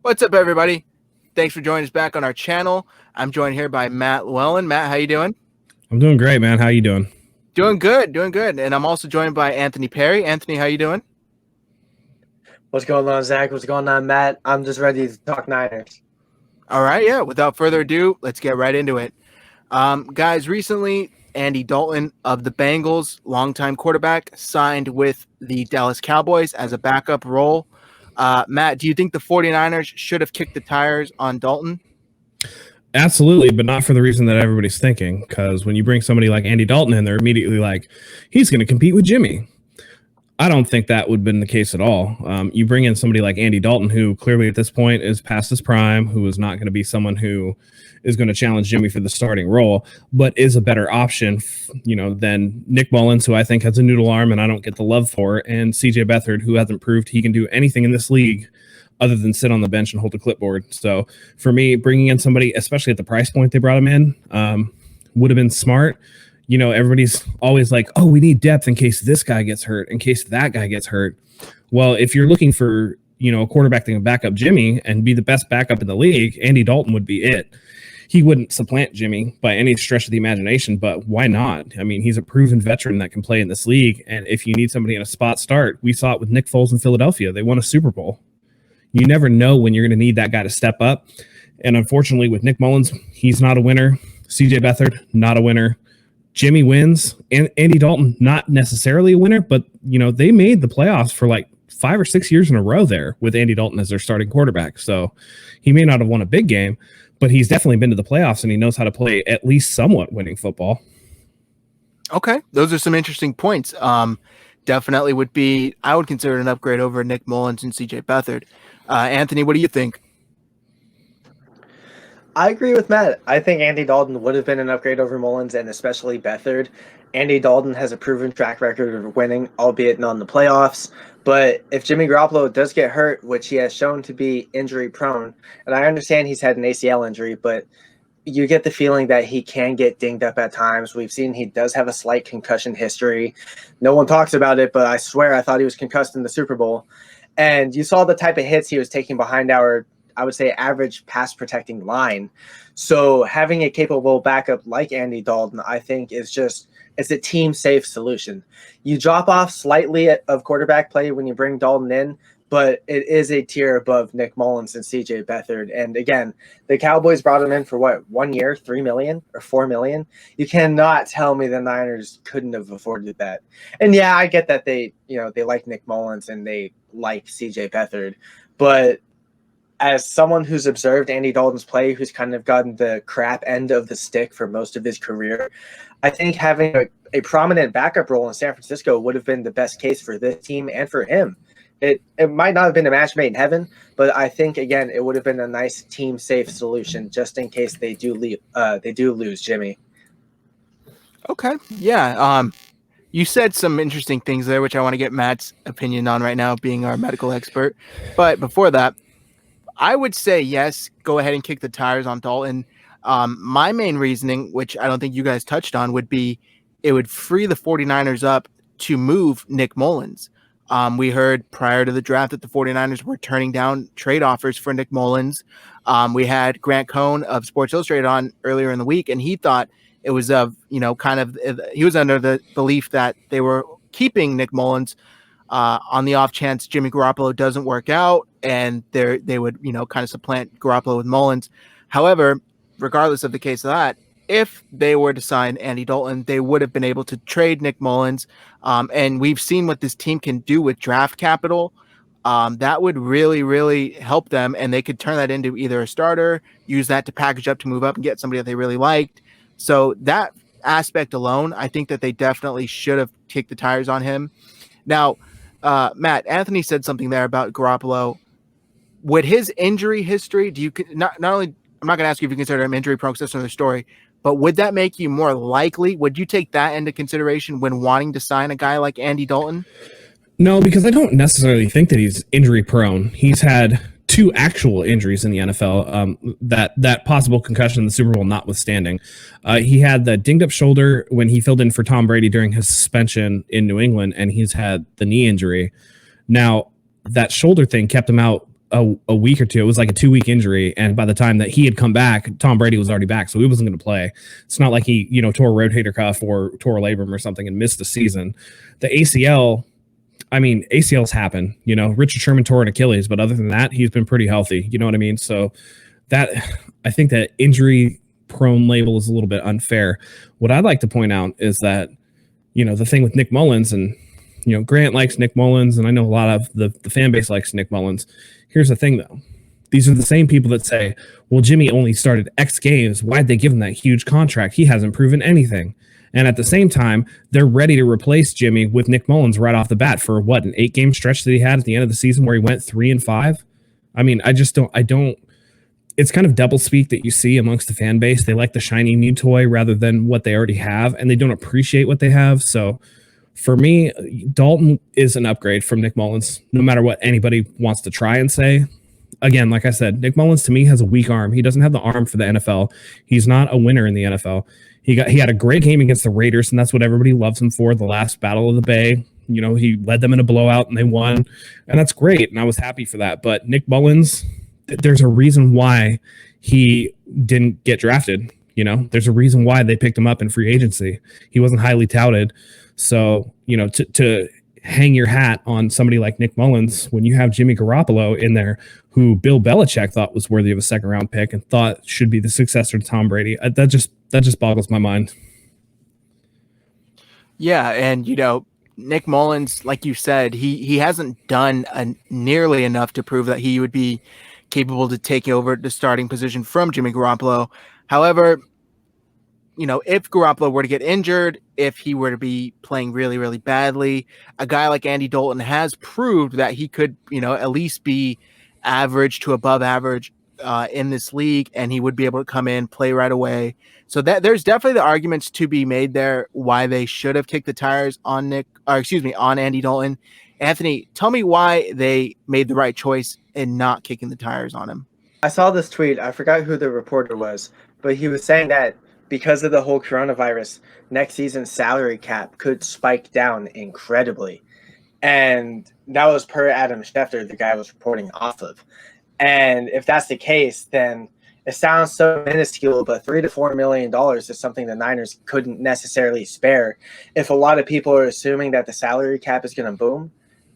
What's up, everybody? Thanks for joining us back on our channel. I'm joined here by Matt Llewellyn. Matt, how you doing? I'm doing great, man. How you doing? Doing good. And I'm also joined by Anthony Perry. Anthony, how you doing? What's going on, Zach? What's going on, Matt? I'm just ready to talk Niners. All right, yeah. Without further ado, let's get right into it. Guys, recently, Andy Dalton of the Bengals, longtime quarterback, signed with the Dallas Cowboys as a backup role. Matt, do you think the 49ers should have kicked the tires on Dalton? Absolutely, but not for the reason that everybody's thinking. Because when you bring somebody like Andy Dalton in, they're immediately like, he's going to compete with Jimmy. I don't think that would have been the case at all. You bring in somebody like Andy Dalton, who clearly at this point is past his prime, who is not going to be someone who is going to challenge Jimmy for the starting role, but is a better option, than Nick Mullins, who I think has a noodle arm and I don't get the love for, and CJ Beathard, who hasn't proved he can do anything in this league other than sit on the bench and hold a clipboard. So for me, bringing in somebody, especially at the price point they brought him in, would have been smart. Everybody's always like, oh, we need depth in case this guy gets hurt, in case that guy gets hurt. Well, if you're looking for, a quarterback that can back up Jimmy and be the best backup in the league, Andy Dalton would be it. He wouldn't supplant Jimmy by any stretch of the imagination, but why not? I mean, he's a proven veteran that can play in this league. And if you need somebody in a spot start, we saw it with Nick Foles in Philadelphia. They won a Super Bowl. You never know when you're going to need that guy to step up. And unfortunately, with Nick Mullins, he's not a winner. CJ Beathard, not a winner. Jimmy wins. And Andy Dalton, not necessarily a winner, but, they made the playoffs for like 5 or 6 years in a row there with Andy Dalton as their starting quarterback. So he may not have won a big game, but he's definitely been to the playoffs and he knows how to play at least somewhat winning football. Okay, those are some interesting points. Definitely I would consider it an upgrade over Nick Mullins and CJ Beathard. Anthony, what do you think? I agree with Matt. I think Andy Dalton would have been an upgrade over Mullins and especially Beathard. Andy Dalton has a proven track record of winning, albeit not in the playoffs. But if Jimmy Garoppolo does get hurt, which he has shown to be injury prone, and I understand he's had an ACL injury, but you get the feeling that he can get dinged up at times. We've seen he does have a slight concussion history. No one talks about it, but I swear I thought he was concussed in the Super Bowl. And you saw the type of hits he was taking behind our, I would say, average pass protecting line. So having a capable backup like Andy Dalton, I think it's a team safe solution. You drop off slightly of quarterback play when you bring Dalton in, but it is a tier above Nick Mullins and CJ Beathard. And again, the Cowboys brought him in for what, 1 year, $3 million or $4 million? You cannot tell me the Niners couldn't have afforded that. And yeah, I get that they like Nick Mullins and they like CJ Beathard, but as someone who's observed Andy Dalton's play, who's kind of gotten the crap end of the stick for most of his career, I think having a prominent backup role in San Francisco would have been the best case for this team and for him. It might not have been a match made in heaven, but I think, again, it would have been a nice team-safe solution just in case they do lose Jimmy. Okay, yeah. You said some interesting things there, which I want to get Matt's opinion on right now, being our medical expert. But before that, I would say yes, go ahead and kick the tires on Dalton. My main reasoning, which I don't think you guys touched on, would be it would free the 49ers up to move Nick Mullins. We heard prior to the draft that the 49ers were turning down trade offers for Nick Mullins. We had Grant Cohn of Sports Illustrated on earlier in the week, and he thought it was he was under the belief that they were keeping Nick Mullins on the off chance Jimmy Garoppolo doesn't work out, and they would kind of supplant Garoppolo with Mullins. However, regardless of the case of that, if they were to sign Andy Dalton, they would have been able to trade Nick Mullins. And we've seen what this team can do with draft capital. That would really, really help them. And they could turn that into either a starter, use that to package up to move up and get somebody that they really liked. So that aspect alone, I think that they definitely should have kicked the tires on him. Now, Matt, Anthony said something there about Garoppolo. With his injury history, do you not only, I'm not going to ask you if you consider him injury prone, that's another story, but would that make you more likely? Would you take that into consideration when wanting to sign a guy like Andy Dalton? No, because I don't necessarily think that he's injury prone. He's had 2 actual injuries in the NFL, that possible concussion in the Super Bowl notwithstanding. He had the dinged up shoulder when he filled in for Tom Brady during his suspension in New England, and he's had the knee injury. Now, that shoulder thing kept him out a week or two. It was like a 2-week injury, and by the time that he had come back, Tom Brady was already back, so he wasn't going to play. It's not like he tore a rotator cuff or tore a labrum or something and missed the season. The ACL, I mean, ACLs happen. Richard Sherman tore an Achilles, but other than that, he's been pretty healthy. You know what I mean? So that, I think that injury prone label is a little bit unfair. What I'd like to point out is that the thing with Nick Mullins, and Grant likes Nick Mullins, and I know a lot of the fan base likes Nick Mullins. Here's the thing, though. These are the same people that say, well, Jimmy only started X games. Why'd they give him that huge contract? He hasn't proven anything. And at the same time, they're ready to replace Jimmy with Nick Mullins right off the bat for an 8-game stretch that he had at the end of the season where he went 3-5. I mean, I don't. It's kind of doublespeak that you see amongst the fan base. They like the shiny new toy rather than what they already have, and they don't appreciate what they have. So for me, Dalton is an upgrade from Nick Mullins, no matter what anybody wants to try and say. Again, like I said, Nick Mullins to me has a weak arm. He doesn't have the arm for the NFL. He's not a winner in the NFL. He had a great game against the Raiders, and that's what everybody loves him for, the last Battle of the Bay. He led them in a blowout, and they won, and that's great, and I was happy for that. But Nick Mullins, there's a reason why he didn't get drafted. There's a reason why they picked him up in free agency. He wasn't highly touted. So, to hang your hat on somebody like Nick Mullins when you have Jimmy Garoppolo in there, who Bill Belichick thought was worthy of a second-round pick and thought should be the successor to Tom Brady, that just boggles my mind. Yeah, and Nick Mullins, like you said, he hasn't done nearly enough to prove that he would be capable to take over the starting position from Jimmy Garoppolo. However, if Garoppolo were to get injured, if he were to be playing really, really badly, a guy like Andy Dalton has proved that he could, at least be average to above average in this league, and he would be able to come in, play right away. So that there's definitely the arguments to be made there why they should have kicked the tires on on Andy Dalton. Anthony, tell me why they made the right choice in not kicking the tires on him. I saw this tweet. I forgot who the reporter was, but he was saying that because of the whole coronavirus, next season's salary cap could spike down incredibly. And that was per Adam Schefter, the guy was reporting off of. And if that's the case, then it sounds so minuscule, but $3 to $4 million is something the Niners couldn't necessarily spare if a lot of people are assuming that the salary cap is going to boom,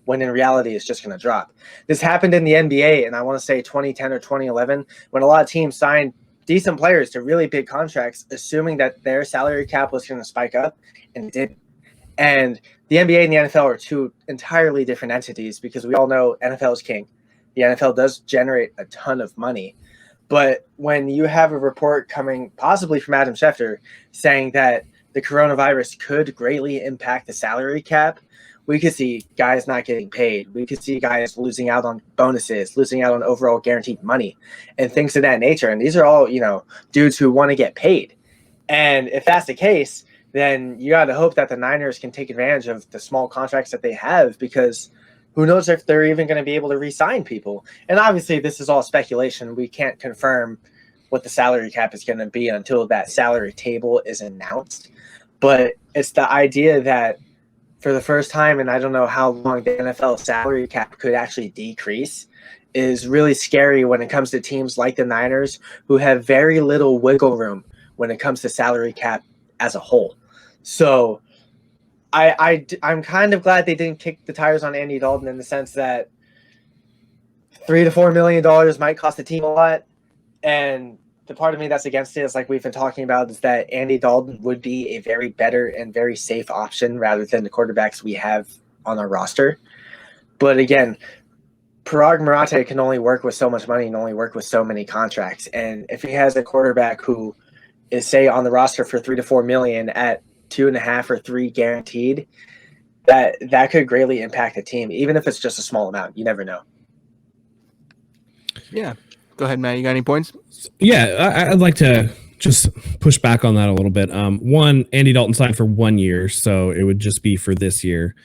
when in reality it's just going to drop. This happened in the NBA, and I want to say 2010 or 2011, when a lot of teams signed decent players to really big contracts, assuming that their salary cap was going to spike up, and it didn't. And the NBA and the NFL are two entirely different entities, because we all know NFL is king. The NFL does generate a ton of money. But when you have a report coming possibly from Adam Schefter saying that the coronavirus could greatly impact the salary cap, we could see guys not getting paid. We could see guys losing out on bonuses, losing out on overall guaranteed money, and things of that nature. And these are all, dudes who want to get paid. And if that's the case, then you got to hope that the Niners can take advantage of the small contracts that they have, because who knows if they're even going to be able to re-sign people. And obviously this is all speculation. We can't confirm what the salary cap is going to be until that salary table is announced. But it's the idea that for the first time, and I don't know how long, the NFL salary cap could actually decrease, is really scary when it comes to teams like the Niners, who have very little wiggle room when it comes to salary cap as a whole. So I'm kind of glad they didn't kick the tires on Andy Dalton, in the sense that $3 to $4 million might cost the team a lot. And the part of me that's against it is, like we've been talking about, is that Andy Dalton would be a very better and very safe option rather than the quarterbacks we have on our roster. But again, Parag Marate can only work with so much money and only work with so many contracts. And if he has a quarterback who is, say, on the roster for $3 to $4 million at 2.5 or 3 guaranteed, that could greatly impact the team, even if it's just a small amount. You never know. Yeah. Go ahead, Matt. You got any points? Yeah, I'd like to just push back on that a little bit. One, Andy Dalton signed for 1 year, so it would just be for this year.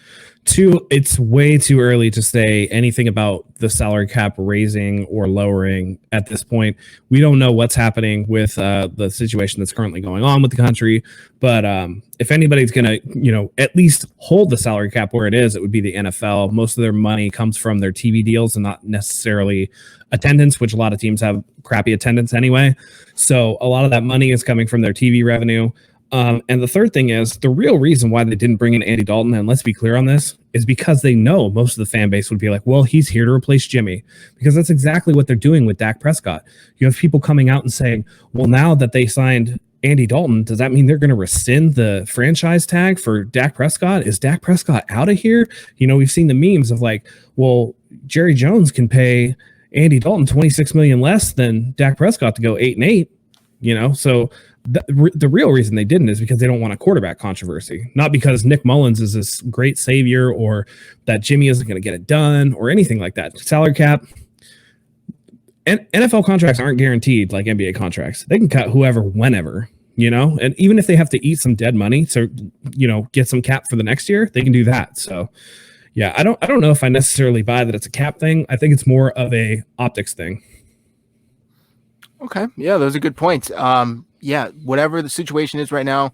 It's way too early to say anything about the salary cap raising or lowering at this point. We don't know what's happening with the situation that's currently going on with the country. But if anybody's going to, at least hold the salary cap where it is, it would be the NFL. Most of their money comes from their TV deals and not necessarily attendance, which a lot of teams have crappy attendance anyway. So a lot of that money is coming from their TV revenue. And the third thing is the real reason why they didn't bring in Andy Dalton, and let's be clear on this, is because they know most of the fan base would be like, well, he's here to replace Jimmy, because that's exactly what they're doing with Dak Prescott. You have people coming out and saying, well, now that they signed Andy Dalton, does that mean they're going to rescind the franchise tag for Dak Prescott? Is Dak Prescott out of here? We've seen the memes of like, well, Jerry Jones can pay Andy Dalton $26 million less than Dak Prescott to go 8-8, so the real reason they didn't is because they don't want a quarterback controversy, not because Nick Mullins is this great savior or that Jimmy isn't going to get it done or anything like that. Salary cap, and NFL contracts aren't guaranteed like NBA contracts. They can cut whoever, whenever, and even if they have to eat some dead money to, get some cap for the next year, they can do that. So yeah, I don't know if I necessarily buy that it's a cap thing. I think it's more of a optics thing. Okay. Yeah, those are good points. Yeah, whatever the situation is right now,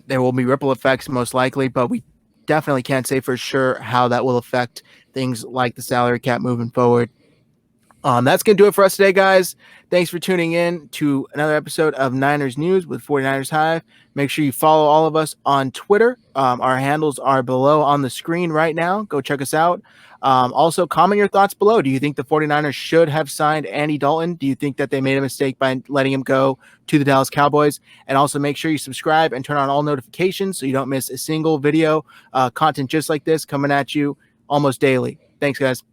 there will be ripple effects most likely, but we definitely can't say for sure how that will affect things like the salary cap moving forward. That's going to do it for us today, guys. Thanks for tuning in to another episode of Niners News with 49ers Hive. Make sure you follow all of us on Twitter. Our handles are below on the screen right now. Go check us out. Also, comment your thoughts below. Do you think the 49ers should have signed Andy Dalton? Do you think that they made a mistake by letting him go to the Dallas Cowboys? And also make sure you subscribe and turn on all notifications so you don't miss a single video content just like this coming at you almost daily. Thanks, guys.